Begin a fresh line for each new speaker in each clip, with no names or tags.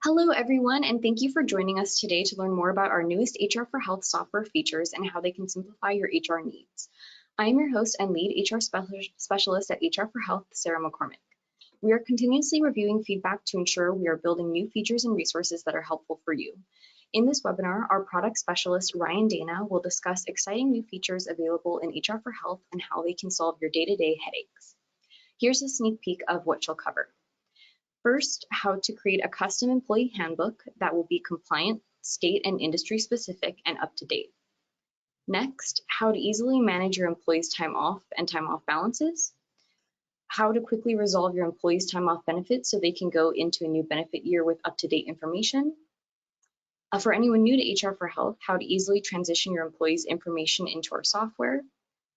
Hello, everyone, and thank you for joining us today to learn more about our newest HR for Health software features and how they can simplify your HR needs. I am your host and lead HR specialist at HR for Health, Sarah McCormick. We are continuously reviewing feedback to ensure we are building new features and resources that are helpful for you. In this webinar, our product specialist, Ryann Danna, will discuss exciting new features available in HR for Health and how they can solve your day-to-day headaches. Here's a sneak peek of what she'll cover. First, how to create a custom employee handbook that will be compliant, state and industry specific, and up to date. Next, how to easily manage your employees' time off and time off balances. How to quickly resolve your employees' time off benefits so they can go into a new benefit year with up-to-date information. For anyone new to HR for Health, how to easily transition your employees' information into our software.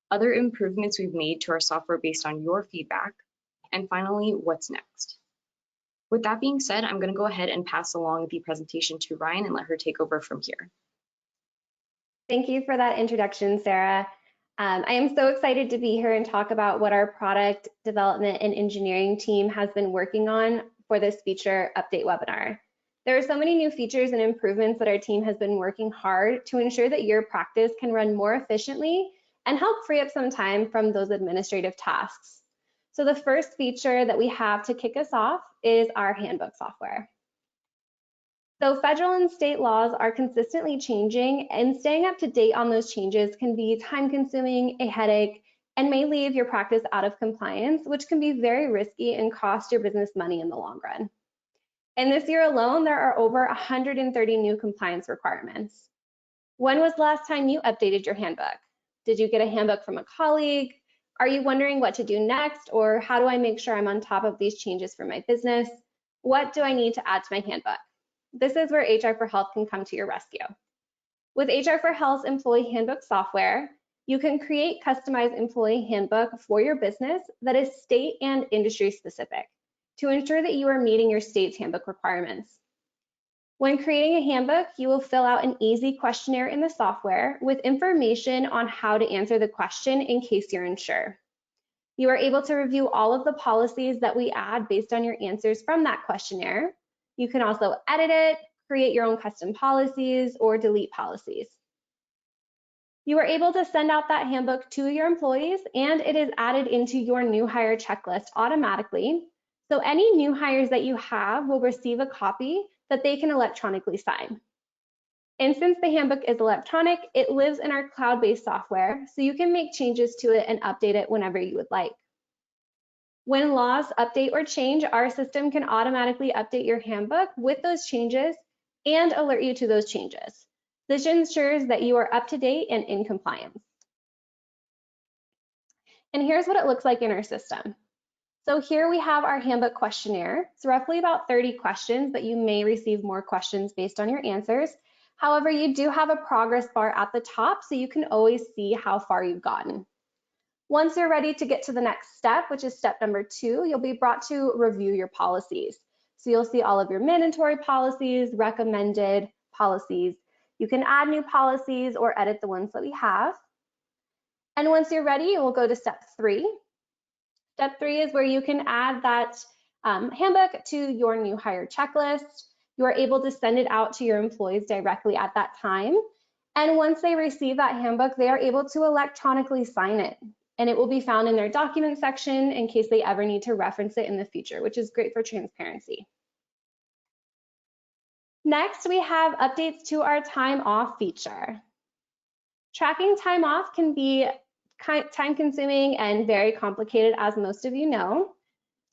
Other improvements we've made to our software based on your feedback. And finally, what's next? With that being said, I'm going to go ahead and pass along the presentation to Ryann and let her take over from here.
Thank you for that introduction, Sarah. I am so excited to be here and talk about what our product development and engineering team has been working on for this feature update webinar. There are so many new features and improvements that our team has been working hard to ensure that your practice can run more efficiently and help free up some time from those administrative tasks. So the first feature that we have to kick us off is our handbook software. So federal and state laws are consistently changing, and staying up to date on those changes can be time-consuming, a headache, and may leave your practice out of compliance, which can be very risky and cost your business money in the long run. And this year alone, there are over 130 new compliance requirements. When was the last time you updated your handbook? Did you get a handbook from a colleague? Are you wondering what to do next, or how do I make sure I'm on top of these changes for my business? What do I need to add to my handbook? This is where HR for Health can come to your rescue. With HR for Health's employee handbook software, you can create customized employee handbook for your business that is state and industry specific to ensure that you are meeting your state's handbook requirements. When creating a handbook, you will fill out an easy questionnaire in the software with information on how to answer the question in case you're unsure. You are able to review all of the policies that we add based on your answers from that questionnaire. You can also edit it, create your own custom policies, or delete policies. You are able to send out that handbook to your employees, and it is added into your new hire checklist automatically. So any new hires that you have will receive a copy that they can electronically sign. And since the handbook is electronic, it lives in our cloud-based software, so you can make changes to it and update it whenever you would like. When laws update or change, our system can automatically update your handbook with those changes and alert you to those changes. This ensures that you are up to date and in compliance. And here's what it looks like in our system. So here we have our handbook questionnaire. It's roughly about 30 questions, but you may receive more questions based on your answers. However, you do have a progress bar at the top, so you can always see how far you've gotten. Once you're ready to get to the next step, which is step number 2, you'll be brought to review your policies. So you'll see all of your mandatory policies, recommended policies. You can add new policies or edit the ones that we have. And once you're ready, you will go to step 3. Step 3 is where you can add that handbook to your new hire checklist. You are able to send it out to your employees directly at that time. And once they receive that handbook, they are able to electronically sign it. And it will be found in their document section in case they ever need to reference it in the future, which is great for transparency. Next, we have updates to our time off feature. Tracking time off can be time-consuming and very complicated, as most of you know.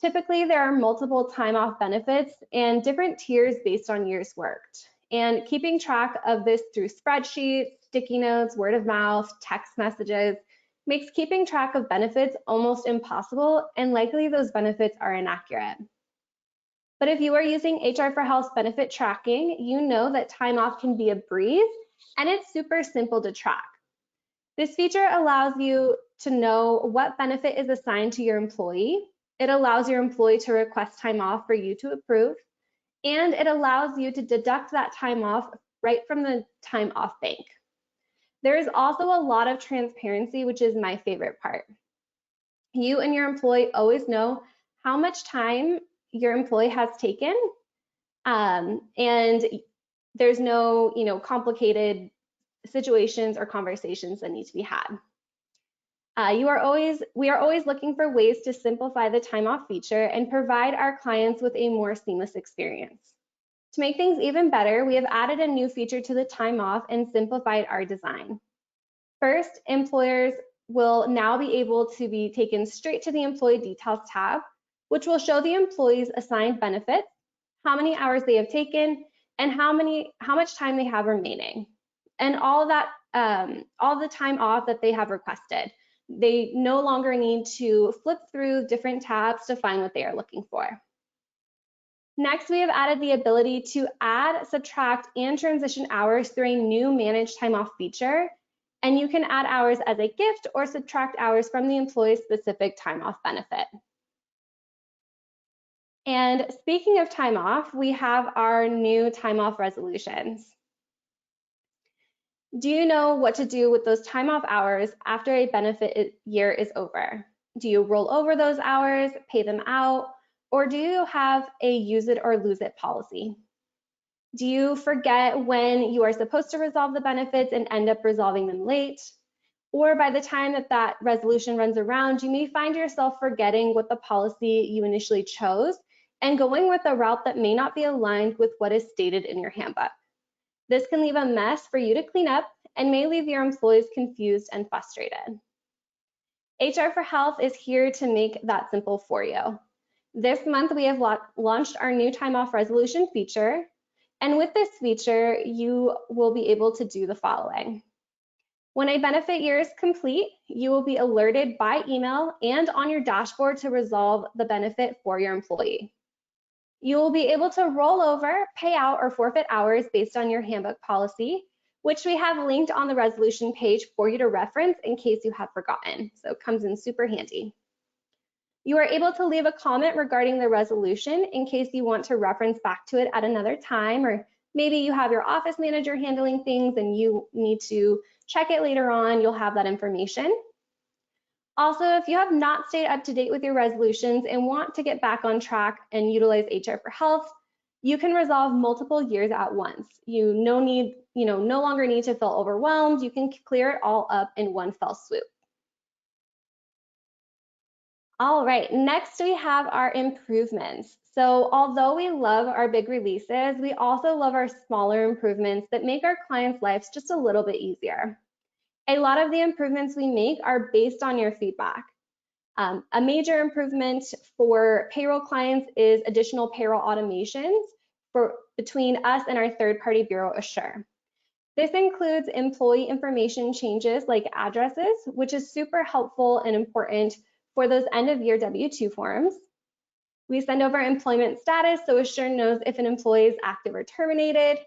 Typically, there are multiple time off benefits and different tiers based on years worked. And keeping track of this through spreadsheets, sticky notes, word of mouth, text messages, makes keeping track of benefits almost impossible, and likely those benefits are inaccurate. But if you are using HR for Health's benefit tracking, you know that time off can be a breeze, and it's super simple to track. This feature allows you to know what benefit is assigned to your employee. It allows your employee to request time off for you to approve, and it allows you to deduct that time off right from the time off bank. There is also a lot of transparency, which is my favorite part. You and your employee always know how much time your employee has taken, And there's no, complicated situations or conversations that need to be had. We are always looking for ways to simplify the time off feature and provide our clients with a more seamless experience. To make things even better, we have added a new feature to the time off and simplified our design. First, employers will now be able to be taken straight to the Employee Details tab, which will show the employees assigned benefits, how many hours they have taken, and how much time they have remaining, and all the time off that they have requested. They no longer need to flip through different tabs to find what they are looking for. Next, we have added the ability to add, subtract, and transition hours through a new managed time off feature. And you can add hours as a gift or subtract hours from the employee's specific time off benefit. And speaking of time off, we have our new time off resolutions. Do you know what to do with those time off hours after a benefit year is over? Do you roll over those hours, pay them out, or do you have a use it or lose it policy? Do you forget when you are supposed to resolve the benefits and end up resolving them late? Or by the time that resolution runs around, you may find yourself forgetting what the policy you initially chose and going with a route that may not be aligned with what is stated in your handbook. This can leave a mess for you to clean up and may leave your employees confused and frustrated. HR for Health is here to make that simple for you. This month, we have launched our new time off resolution feature. And with this feature, you will be able to do the following. When a benefit year is complete, you will be alerted by email and on your dashboard to resolve the benefit for your employee. You will be able to roll over, pay out, or forfeit hours based on your handbook policy, which we have linked on the resolution page for you to reference in case you have forgotten. So it comes in super handy. You are able to leave a comment regarding the resolution in case you want to reference back to it at another time, or maybe you have your office manager handling things and you need to check it later on, you'll have that information. Also, if you have not stayed up to date with your resolutions and want to get back on track and utilize HR for Health, you can resolve multiple years at once. You no longer need to feel overwhelmed. You can clear it all up in one fell swoop. All right, next we have our improvements. So although we love our big releases, we also love our smaller improvements that make our clients' lives just a little bit easier. A lot of the improvements we make are based on your feedback. A major improvement for payroll clients is additional payroll automations between us and our third-party bureau Assure. This includes employee information changes like addresses, which is super helpful and important for those end-of-year W-2 forms. We send over employment status, so Assure knows if an employee is active or terminated.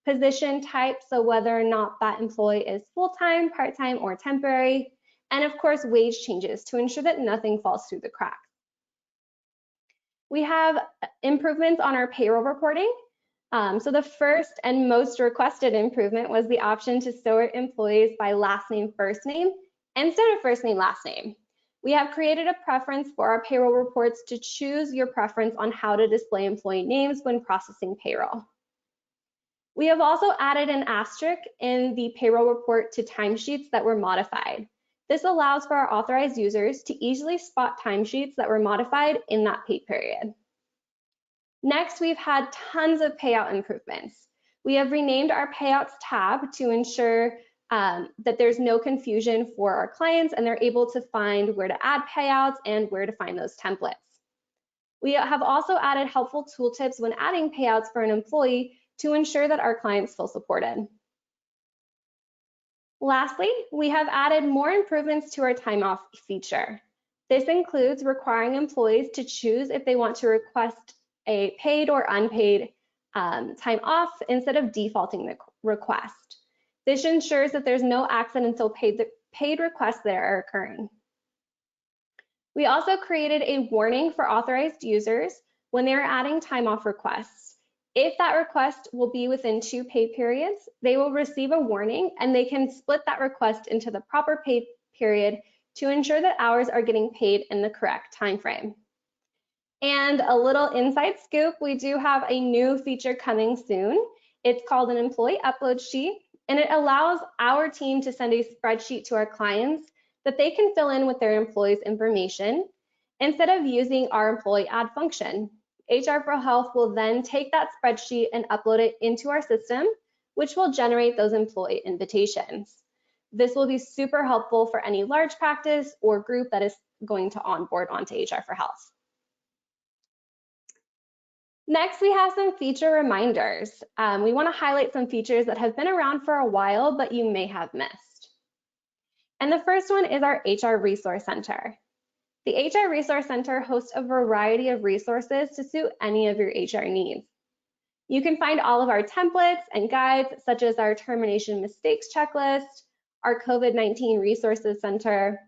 Position type, so whether or not that employee is full-time, part-time, or temporary, and of course wage changes to ensure that nothing falls through the cracks. We have improvements on our payroll reporting. So the first and most requested improvement was the option to sort employees by last name, first name, instead of first name, last name. We have created a preference for our payroll reports to choose your preference on how to display employee names when processing payroll. We have also added an asterisk in the payroll report to timesheets that were modified. This allows for our authorized users to easily spot timesheets that were modified in that pay period. Next, we've had tons of payout improvements. We have renamed our payouts tab to ensure that there's no confusion for our clients and they're able to find where to add payouts and where to find those templates. We have also added helpful tool tips when adding payouts for an employee to ensure that our clients feel supported. Lastly, we have added more improvements to our time off feature. This includes requiring employees to choose if they want to request a paid or unpaid time off instead of defaulting the request. This ensures that there's no accidental paid requests that are occurring. We also created a warning for authorized users when they are adding time off requests. If that request will be within 2 pay periods, they will receive a warning and they can split that request into the proper pay period to ensure that hours are getting paid in the correct time frame. And a little inside scoop, we do have a new feature coming soon. It's called an employee upload sheet, and it allows our team to send a spreadsheet to our clients that they can fill in with their employees' information instead of using our employee add function. HR for Health will then take that spreadsheet and upload it into our system, which will generate those employee invitations. This will be super helpful for any large practice or group that is going to onboard onto HR for Health. Next, we have some feature reminders. We want to highlight some features that have been around for a while, but you may have missed. And the first one is our HR Resource Center. The HR Resource Center hosts a variety of resources to suit any of your HR needs. You can find all of our templates and guides, such as our termination mistakes checklist, our COVID-19 Resources Center,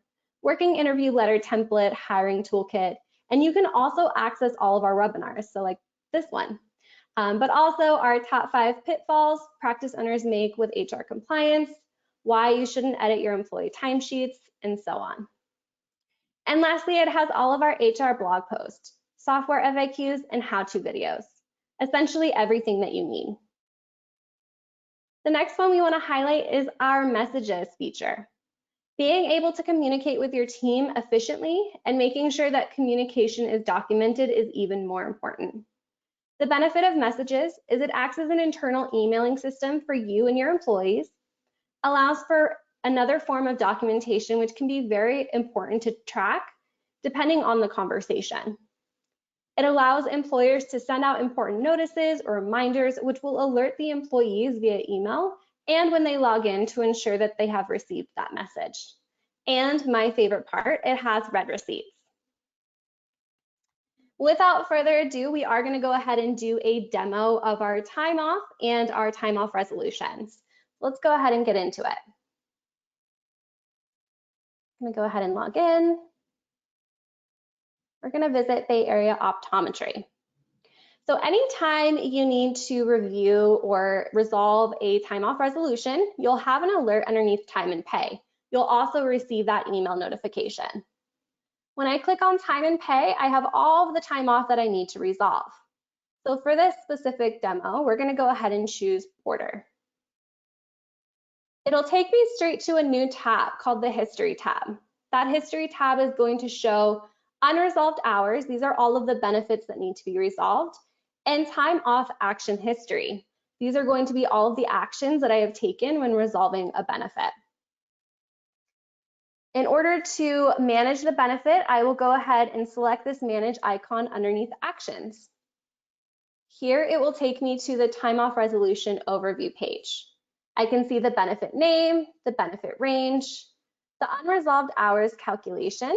working interview letter template, hiring toolkit, and you can also access all of our webinars, so like this one, but also our top 5 pitfalls practice owners make with HR compliance, why you shouldn't edit your employee timesheets, and so on. And lastly, it has all of our HR blog posts, software FAQs, and how-to videos, essentially everything that you need. The next one we want to highlight is our messages feature. Being able to communicate with your team efficiently and making sure that communication is documented is even more important. The benefit of messages is it acts as an internal emailing system for you and your employees, allows for another form of documentation which can be very important to track depending on the conversation. It allows employers to send out important notices or reminders which will alert the employees via email and when they log in to ensure that they have received that message. And my favorite part, it has read receipts. Without further ado, we are going to go ahead and do a demo of our time off and our time off resolutions. Let's go ahead and get into it. I'm going to go ahead and log in. We're going to visit Bay Area Optometry. So anytime you need to review or resolve a time off resolution, you'll have an alert underneath time and pay. You'll also receive that email notification. When I click on time and pay, I have all of the time off that I need to resolve. So for this specific demo, we're going to go ahead and choose Porter. It'll take me straight to a new tab called the History tab. That History tab is going to show unresolved hours. These are all of the benefits that need to be resolved, and time off action history. These are going to be all of the actions that I have taken when resolving a benefit. In order to manage the benefit, I will go ahead and select this manage icon underneath actions. Here it will take me to the time off resolution overview page. I can see the benefit name, the benefit range, the unresolved hours calculation,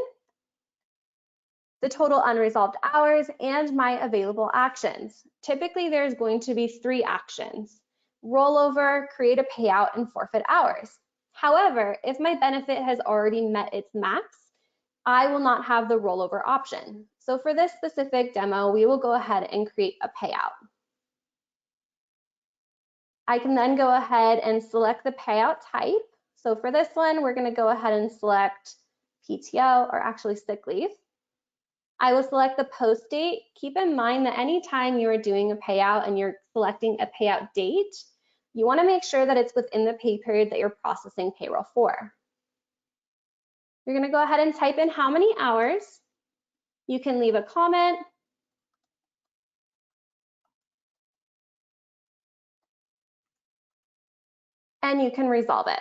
the total unresolved hours, and my available actions. Typically, there's going to be 3 actions: rollover, create a payout, and forfeit hours. However, if my benefit has already met its max, I will not have the rollover option. So for this specific demo, we will go ahead and create a payout. I can then go ahead and select the payout type. So for this one, we're going to go ahead and select PTO, or actually sick leave. I will select the post date. Keep in mind that anytime you are doing a payout and you're selecting a payout date, you want to make sure that it's within the pay period that you're processing payroll for. You're going to go ahead and type in how many hours. You can leave a comment. And you can resolve it.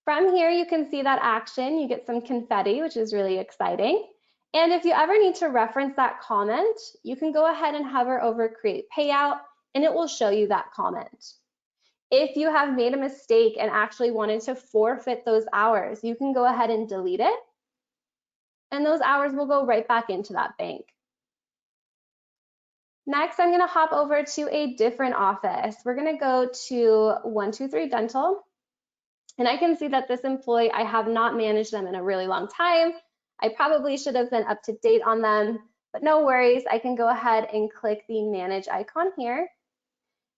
From here, you can see that action. You get some confetti, which is really exciting. And if you ever need to reference that comment, you can go ahead and hover over Create Payout, and it will show you that comment. If you have made a mistake and actually wanted to forfeit those hours, you can go ahead and delete it, and those hours will go right back into that bank. Next, I'm going to hop over to a different office. We're going to go to 123 Dental. And I can see that this employee, I have not managed them in a really long time. I probably should have been up to date on them, but no worries. I can go ahead and click the manage icon here.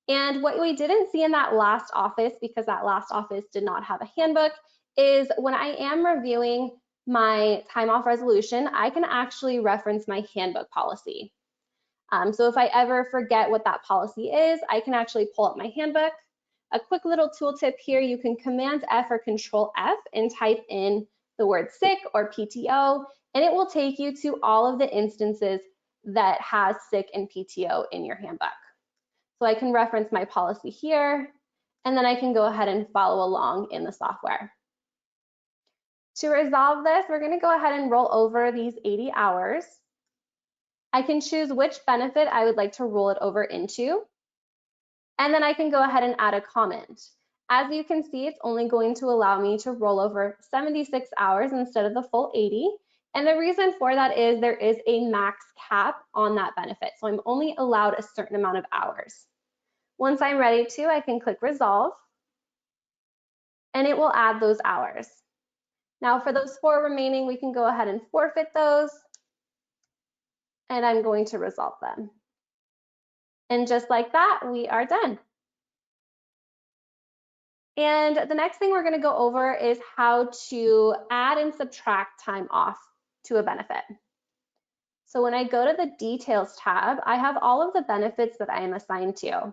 And what we didn't see in that last office, because that last office did not have a handbook, is when I am reviewing my time off resolution, I can actually reference my handbook policy. So if I ever forget what that policy is, I can actually pull up my handbook. A quick little tool tip here, you can Command F or Control F and type in the word sick or PTO, and it will take you to all of the instances that has sick and PTO in your handbook. So I can reference my policy here, and then I can go ahead and follow along in the software. To resolve this, we're going to go ahead and roll over these 80 hours. I can choose which benefit I would like to roll it over into, and then I can go ahead and add a comment. As you can see, it's only going to allow me to roll over 76 hours instead of the full 80. And the reason for that is there is a max cap on that benefit. So I'm only allowed a certain amount of hours. Once I'm ready to, I can click resolve, and it will add those hours. Now for those 4 remaining, we can go ahead and forfeit those, and I'm going to resolve them. And just like that, we are done. And the next thing we're going to go over is how to add and subtract time off to a benefit. So when I go to the details tab, I have all of the benefits that I am assigned to.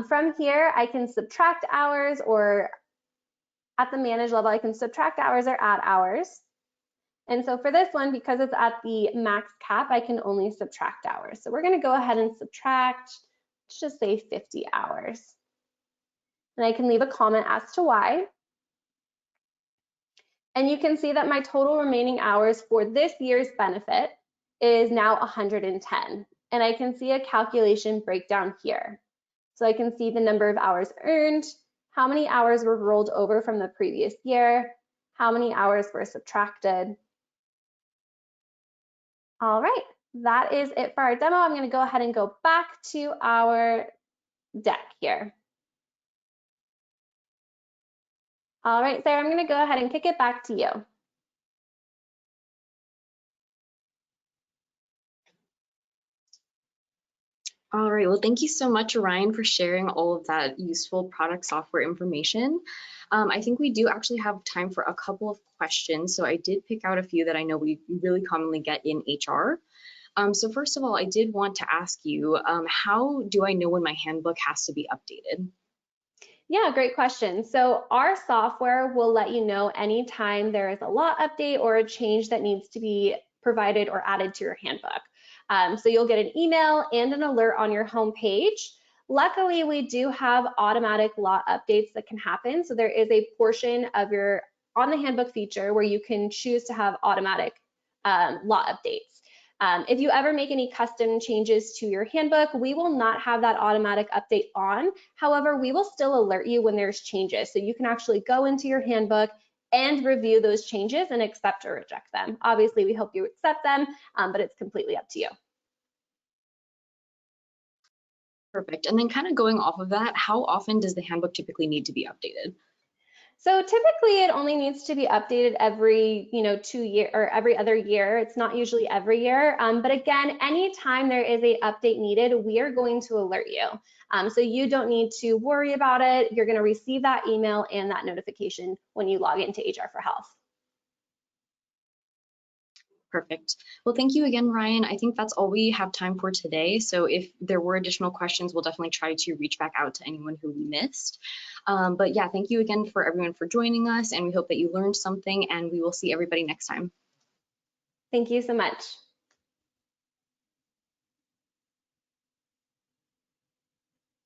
From here, I can subtract hours, or at the manage level, I can subtract hours or add hours. And so for this one, because it's at the max cap, I can only subtract hours. So we're going to go ahead and subtract, let's just say 50 hours. And I can leave a comment as to why. And you can see that my total remaining hours for this year's benefit is now 110. And I can see a calculation breakdown here. So I can see the number of hours earned, how many hours were rolled over from the previous year, how many hours were subtracted. All right, that is it for our demo. I'm going to go ahead and go back to our deck here. All right, Sarah, I'm going to go ahead and kick it back to you.
All right, well, thank you so much, Ryan, for sharing all of that useful product software information. I think we do actually have time for a couple of questions. So I did pick out a few that I know we really commonly get in HR. So first of all, I did want to ask you, how do I know when my handbook has to be updated?
Yeah, great question. So our software will let you know anytime there is a law update or a change that needs to be provided or added to your handbook. So you'll get an email and an alert on your home page. Luckily, we do have automatic law updates that can happen. So there is a portion of your on the handbook feature where you can choose to have automatic law updates. If you ever make any custom changes to your handbook, we will not have that automatic update on. However, we will still alert you when there's changes. So you can actually go into your handbook and review those changes and accept or reject them. Obviously, we hope you accept them, but it's completely up to you.
Perfect. And then kind of going off of that, how often does the handbook typically need to be updated?
So typically it only needs to be updated every, 2 year or every other year. It's not usually every year. But again, anytime there is a update needed, we are going to alert you. So you don't need to worry about it. You're going to receive that email and that notification when you log into HR for Health.
Perfect. Well, thank you again, Ryan. I think that's all we have time for today. So if there were additional questions, we'll definitely try to reach back out to anyone who we missed. But yeah, thank you again for everyone for joining us, and we hope that you learned something, and we will see everybody next time.
Thank you so much.